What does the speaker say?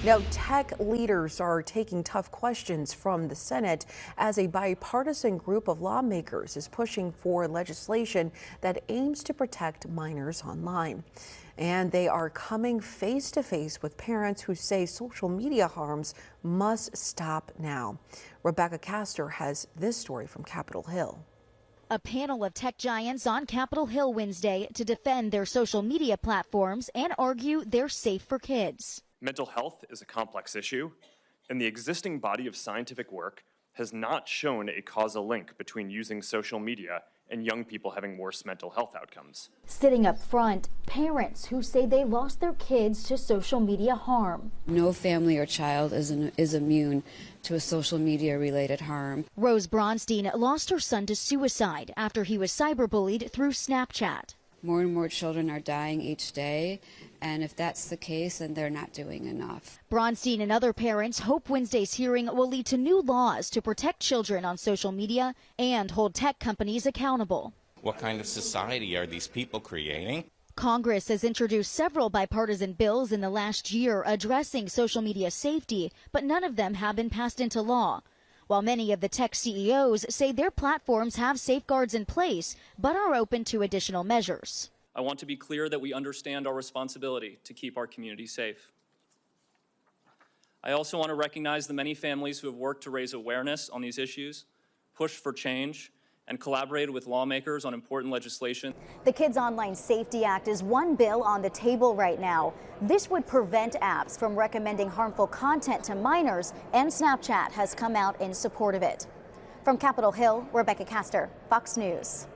Now, tech leaders are taking tough questions from the Senate as a bipartisan group of lawmakers is pushing for legislation that aims to protect minors online. And they are coming face to face with parents who say social media harms must stop now. Rebecca Castor has this story from Capitol Hill. A panel of tech giants on Capitol Hill Wednesday to defend their social media platforms and argue they're safe for kids. Mental health is a complex issue, and the existing body of scientific work has not shown a causal link between using social media and young people having worse mental health outcomes. Sitting up front, parents who say they lost their kids to social media harm. No family or child is immune to a social media related harm. Rose Bronstein lost her son to suicide after he was cyberbullied through Snapchat. More and more children are dying each day, and if that's the case, then they're not doing enough. Bronstein and other parents hope Wednesday's hearing will lead to new laws to protect children on social media and hold tech companies accountable. What kind of society are these people creating? Congress has introduced several bipartisan bills in the last year addressing social media safety, but none of them have been passed into law. While many of the tech CEOs say their platforms have safeguards in place, but are open to additional measures. I want to be clear that we understand our responsibility to keep our community safe. I also want to recognize the many families who have worked to raise awareness on these issues, pushed for change, and collaborated with lawmakers on important legislation. The Kids Online Safety Act is one bill on the table right now. This would prevent apps from recommending harmful content to minors, and Snapchat has come out in support of it. From Capitol Hill, Rebecca Castor, Fox News.